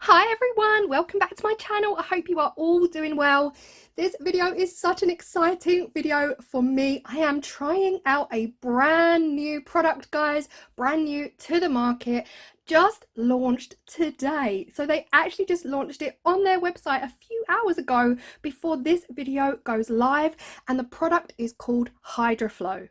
Hi everyone, welcome back to my channel. I hope you are all doing well. This video is such an exciting video for me. I am trying out a brand new product, guys, brand new to the market, just launched today. So they actually just launched it on their website a few hours ago before this video goes live, and the product is called Hydroflow.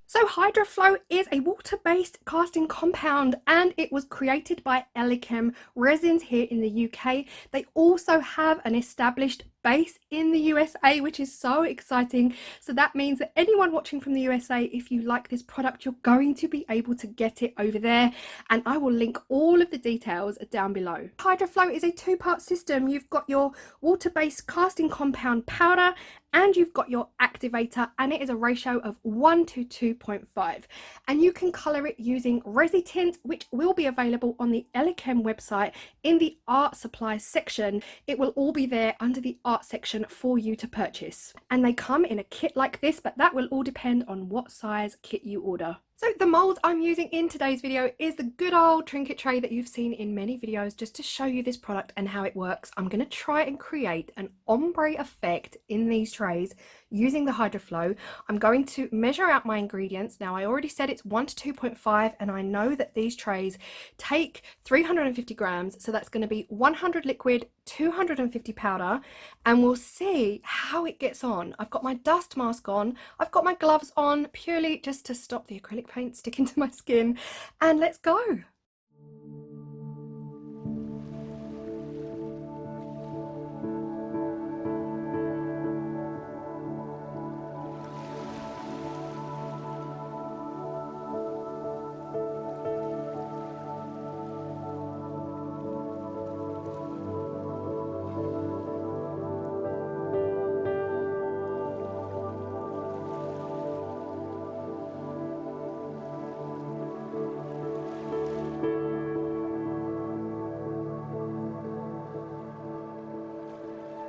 So Hydroflow is a water-based casting compound, and it was created by Elichem resins here in the UK. They also have an established base in the USA, which is so exciting. So that means that anyone watching from the USA, if you like this product, you're going to be able to get it over there, and I will link all of the details down below. Hydroflow is a two-part system. You've got your water-based casting compound powder and you've got your activator, and it is a ratio of 1 to 2.5, and you can color it using resi tints, which will be available on the Elichem website in the art supplies section. It will all be there under the art section for you to purchase, and they come in a kit like this, but that will all depend on what size kit you order. So the mold I'm using in today's video is the good old trinket tray that you've seen in many videos, just to show you this product and how it works. I'm going to try and create an ombre effect in these trays using the Hydroflow. I'm going to measure out my ingredients. Now, I already said it's 1 to 2.5, and I know that these trays take 350 grams, so that's going to be 100 liquid, 250 powder, and we'll see how it gets on. I've got my dust mask on, I've got my gloves on, purely just to stop the acrylic paint sticking to my skin, and let's go.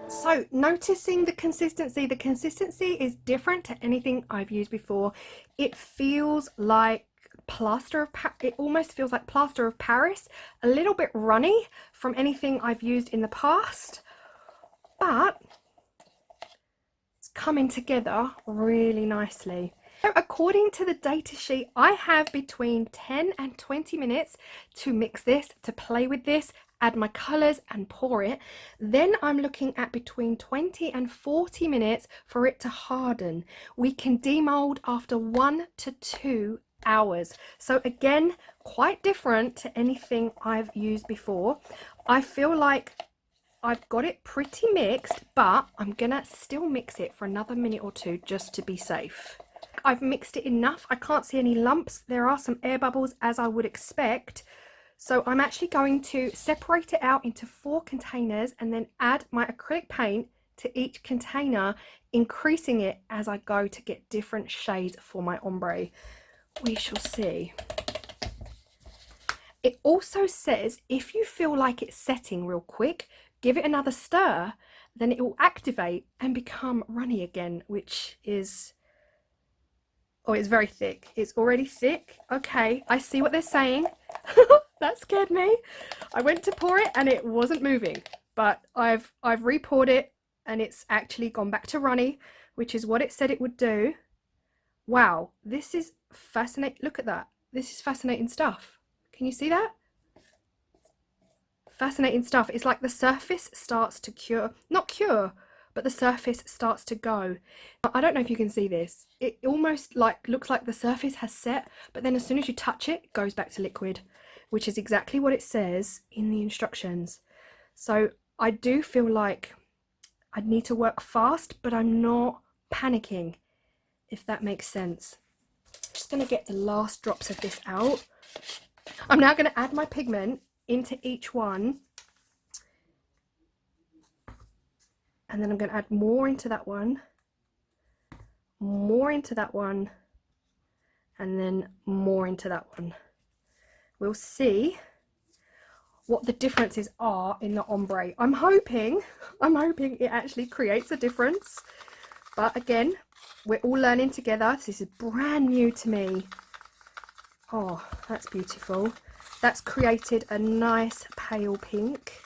So noticing the consistency is different to anything I've used before. It feels like it almost feels like plaster of Paris, a little bit runny from anything I've used in the past, but it's coming together really nicely. So according to the data sheet, I have between 10 and 20 minutes to mix this, to play with this, add my colors and pour it. Then I'm looking at between 20 and 40 minutes for it to harden. We can demold after 1 to 2 hours. So again, quite different to anything I've used before. I feel like I've got it pretty mixed, but I'm gonna still mix it for another minute or two just to be safe. I've mixed it enough. I can't see any lumps. There are some air bubbles, as I would expect. So I'm actually going to separate it out into 4 containers and then add my acrylic paint to each container, increasing it as I go to get different shades for my ombre. We shall see. It also says if you feel like it's setting real quick, give it another stir, then it will activate and become runny again, which is... oh, it's very thick. It's already thick. Okay, I see what they're saying. That scared me. I went to pour it and it wasn't moving, but I've re-poured it and it's actually gone back to runny, which is what it said it would do. Wow, this is fascinating. Look at that. This is fascinating stuff. Can you see that? Fascinating stuff. It's like the surface starts to cure, not cure, but the surface starts to go. I don't know if you can see this. It almost like looks like the surface has set, but then as soon as you touch it, it goes back to liquid, which is exactly what it says in the instructions. So I do feel like I need to work fast, but I'm not panicking, if that makes sense. Just going to get the last drops of this out. I'm now going to add my pigment into each one. And then I'm going to add more into that one, more into that one, and then more into that one. We'll see what the differences are in the ombre. I'm hoping it actually creates a difference. But again, we're all learning together. This is brand new to me. Oh, that's beautiful. That's created a nice pale pink.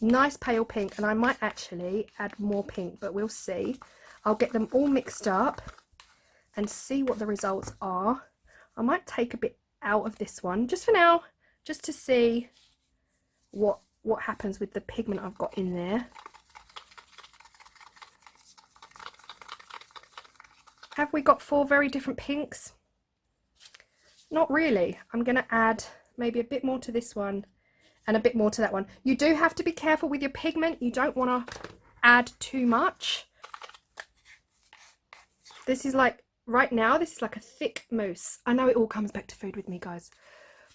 Nice pale pink, and I might actually add more pink, but we'll see. I'll get them all mixed up and see what the results are. I might take a bit out of this one just for now, just to see what happens with the pigment I've got in there. Have we got 4 very different pinks? Not really. I'm going to add maybe a bit more to this one and a bit more to that one. You do have to be careful with your pigment. You don't want to add too much. This is like, right now, this is like a thick mousse. I know it all comes back to food with me, guys,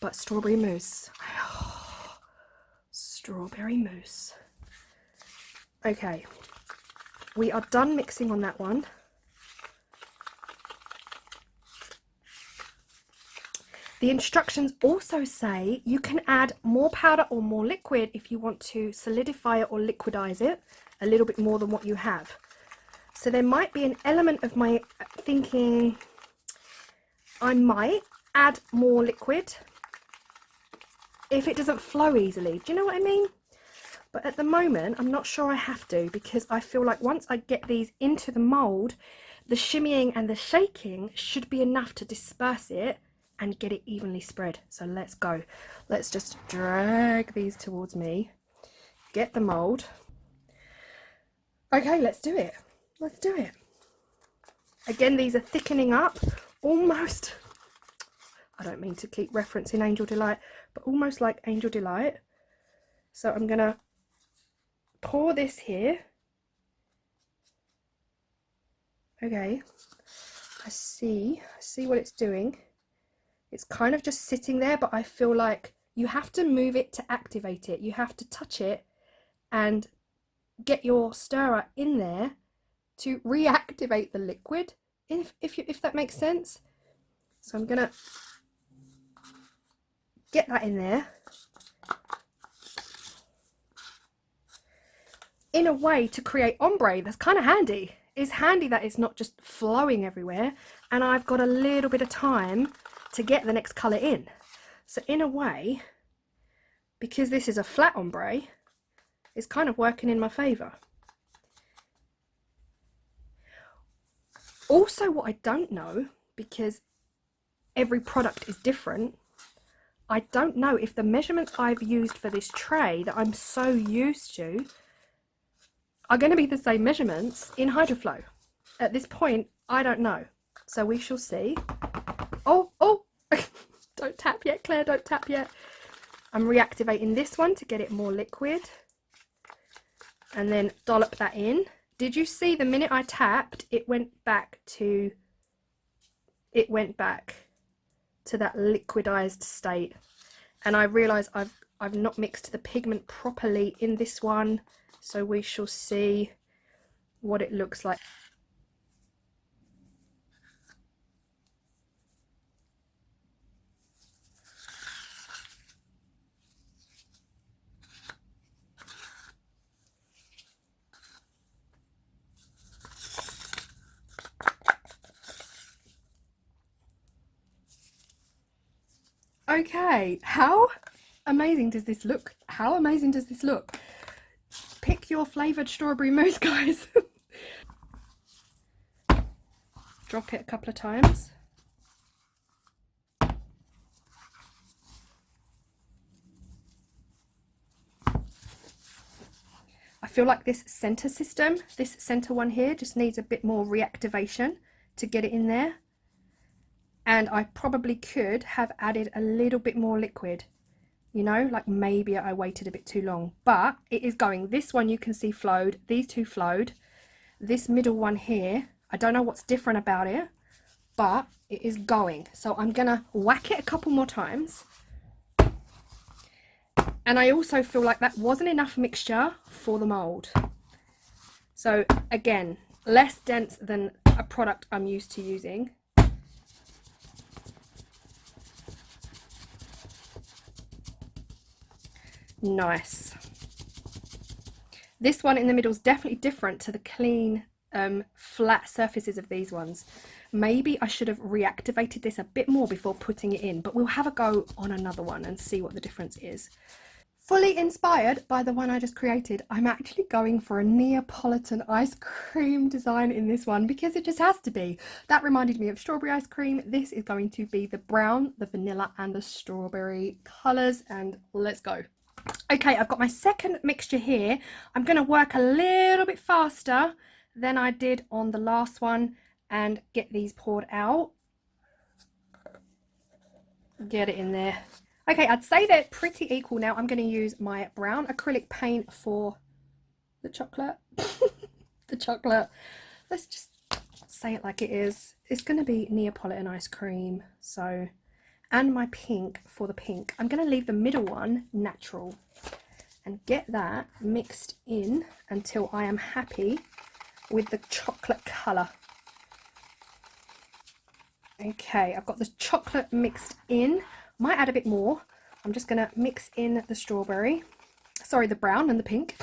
but strawberry mousse. Oh, strawberry mousse. Okay, we are done mixing on that one. The instructions also say you can add more powder or more liquid if you want to solidify it or liquidize it a little bit more than what you have. So there might be an element of my thinking I might add more liquid if it doesn't flow easily. Do you know what I mean? But at the moment, I'm not sure I have to, because I feel like once I get these into the mould, the shimmying and the shaking should be enough to disperse it and get it evenly spread. So let's go. Let's just drag these towards me, get the mould. Okay, let's do it. Let's do it. Again, these are thickening up almost. I don't mean to keep referencing Angel Delight, but almost like Angel Delight. So I'm gonna pour this here. Okay, I see what it's doing. It's kind of just sitting there, but I feel like you have to move it to activate it. You have to touch it and get your stirrer in there to reactivate the liquid, if that makes sense. So I'm gonna get that in there in a way to create ombre. That's kind of handy. It's handy that it's not just flowing everywhere, and I've got a little bit of time to get the next colour in. So in a way, because this is a flat ombre, it's kind of working in my favour. Also, what I don't know, because every product is different, I don't know if the measurements I've used for this tray that I'm so used to are going to be the same measurements in Hydroflow. At this point, I don't know. So we shall see. Oh, don't tap yet, Claire, don't tap yet. I'm reactivating this one to get it more liquid. And then dollop that in. Did you see the minute I tapped, it went back to that liquidized state. And I realised I've not mixed the pigment properly in this one. So we shall see what it looks like. Okay, how amazing does this look? How amazing does this look? Pick your flavoured strawberry mousse, guys. Drop it a couple of times. I feel like this centre system, this centre one here, just needs a bit more reactivation to get it in there. And I probably could have added a little bit more liquid, you know, like maybe I waited a bit too long, but it is going. This one you can see flowed, these two flowed. This middle one here, I don't know what's different about it, but it is going. So I'm gonna whack it a couple more times. And I also feel like that wasn't enough mixture for the mould. So again, less dense than a product I'm used to using. Nice. This one in the middle is definitely different to the clean flat surfaces of these ones. Maybe I should have reactivated this a bit more before putting it in, but we'll have a go on another one and see what the difference is. Fully inspired by the one I just created, I'm actually going for a Neapolitan ice cream design in this one because it just has to be. That reminded me of strawberry ice cream. This is going to be the brown, the vanilla and the strawberry colours, and let's go. Okay, I've got my second mixture here. I'm going to work a little bit faster than I did on the last one and get these poured out. Get it in there. Okay, I'd say they're pretty equal now. I'm going to use my brown acrylic paint for the chocolate. The chocolate. Let's just say it like it is. It's going to be Neapolitan ice cream. So, and my pink for the pink. I'm going to leave the middle one natural and get that mixed in until I am happy with the chocolate colour. Okay, I've got the chocolate mixed in. Might add a bit more. I'm just going to mix in the strawberry. Sorry, the brown and the pink.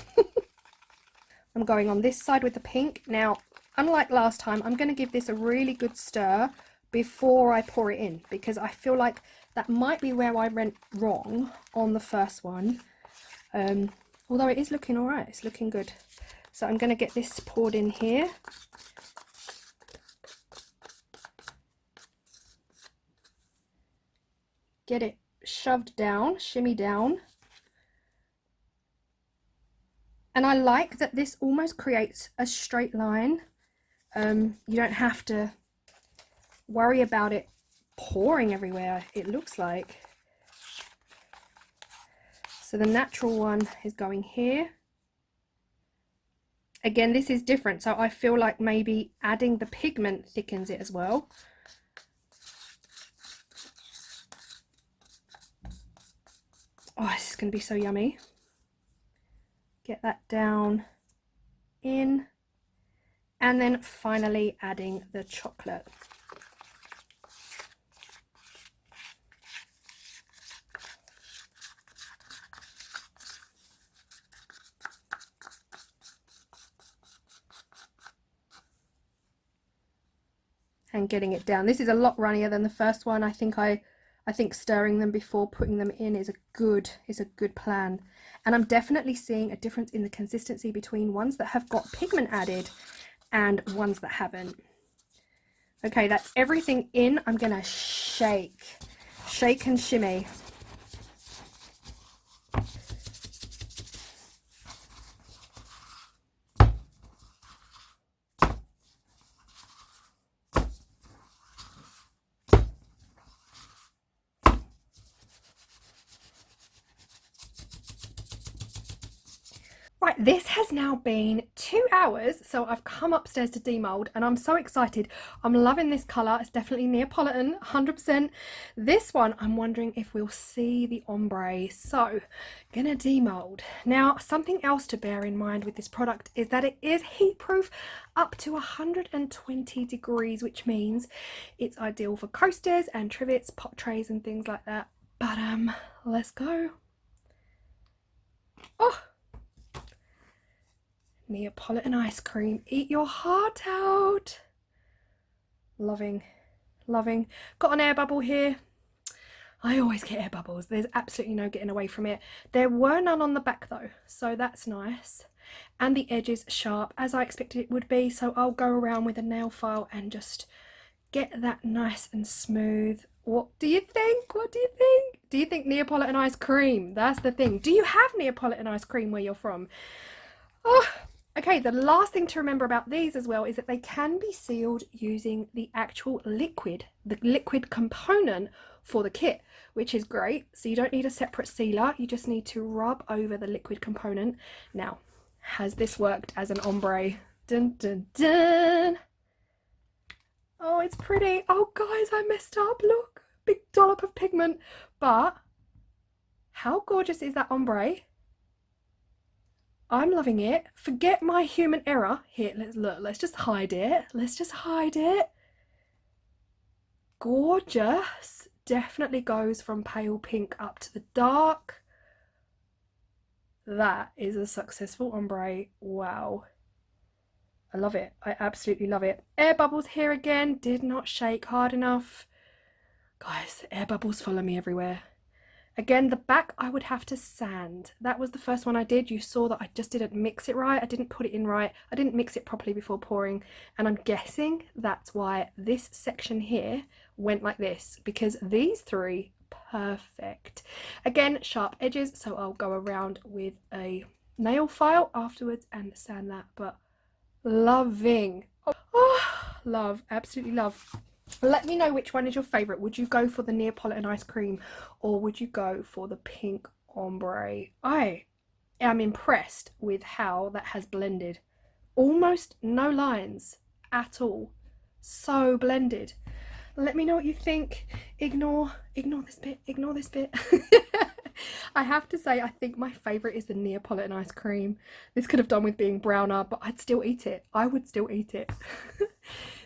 I'm going on this side with the pink. Now, unlike last time, I'm going to give this a really good stir before I pour it in, because I feel like that might be where I went wrong on the first one. Although it is looking all right. It's looking good. So I'm going to get this poured in here. Get it shoved down, shimmy down. And I like that this almost creates a straight line. You don't have to worry about it pouring everywhere, it looks like. So the natural one is going here. Again, this is different, so I feel like maybe adding the pigment thickens it as well. Oh, this is going to be so yummy. Get that down in. And then finally adding the chocolate. And getting it down. This is a lot runnier than the first one. I think stirring them before putting them in is a good plan. And I'm definitely seeing a difference in the consistency between ones that have got pigment added and ones that haven't. Okay, that's everything in. I'm gonna shake and shimmy. Right, this has now been 2 hours, so I've come upstairs to demold and I'm so excited. I'm loving this colour. It's definitely Neapolitan, 100%. This one, I'm wondering if we'll see the ombre. So, gonna demold. Now, something else to bear in mind with this product is that it is heat proof up to 120 degrees, which means it's ideal for coasters and trivets, pot trays and things like that. But let's go. Oh! Neapolitan ice cream, eat your heart out. Loving. Got an air bubble here. I always get air bubbles. There's absolutely no getting away from it. There were none on the back though, so that's nice. And the edge is sharp, as I expected it would be, so I'll go around with a nail file and just get that nice and smooth. What do you think? What do you think? Do you think Neapolitan ice cream? That's the thing. Do you have Neapolitan ice cream where you're from? Oh, okay, the last thing to remember about these as well is that they can be sealed using the actual liquid, the liquid component for the kit, which is great. So you don't need a separate sealer, you just need to rub over the liquid component. Now, has this worked as an ombre? Dun dun dun! Oh, it's pretty. Oh guys, I messed up, look, big dollop of pigment. But how gorgeous is that ombre? I'm loving it. Forget my human error. Here, let's just hide it. Let's just hide it. Gorgeous. Definitely goes from pale pink up to the dark. That is a successful ombre. Wow. I love it. I absolutely love it. Air bubbles here again. Did not shake hard enough. Guys, air bubbles follow me everywhere. Again, the back I would have to sand. That was the first one I did. You saw that I just didn't mix it right. I didn't put it in right. I didn't mix it properly before pouring. And I'm guessing that's why this section here went like this, because these three, perfect. Again, sharp edges, so I'll go around with a nail file afterwards and sand that, but loving. Oh, love, absolutely love. Let me know which one is your favourite. Would you go for the Neapolitan ice cream or would you go for the pink ombre? I am impressed with how that has blended. Almost no lines at all. So blended. Let me know what you think. Ignore this bit, ignore this bit. I have to say, I think my favourite is the Neapolitan ice cream. This could have done with being browner, but I'd still eat it. I would still eat it.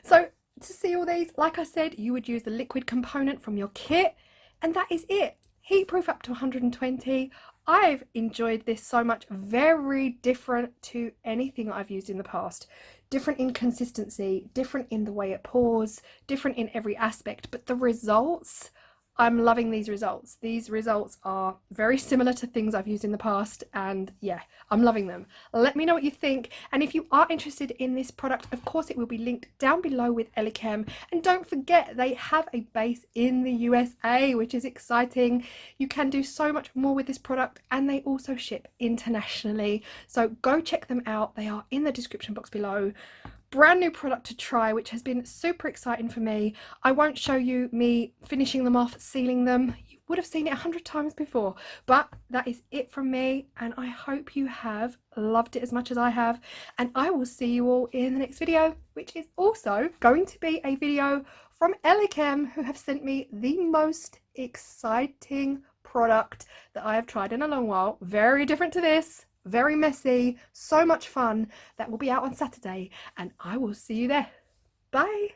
So to see all these, like I said, you would use the liquid component from your kit, and that is it. Heat proof up to 120. I've enjoyed this so much. Very different to anything I've used in the past. Different in consistency, different in the way it pours, different in every aspect, but the results, I'm loving these results. These results are very similar to things I've used in the past, and yeah, I'm loving them. Let me know what you think, and if you are interested in this product, of course it will be linked down below with Elichem, and don't forget they have a base in the USA, which is exciting. You can do so much more with this product, and they also ship internationally, so go check them out. They are in the description box below. Brand new product to try, which has been super exciting for me. I won't show you me finishing them off, sealing them. You would have seen it 100 times before, but that is it from me, and I hope you have loved it as much as I have, and I will see you all in the next video, which is also going to be a video from Elichem, who have sent me the most exciting product that I have tried in a long while. Very different to this. Very messy, so much fun. That will be out on Saturday, and I will see you there. Bye.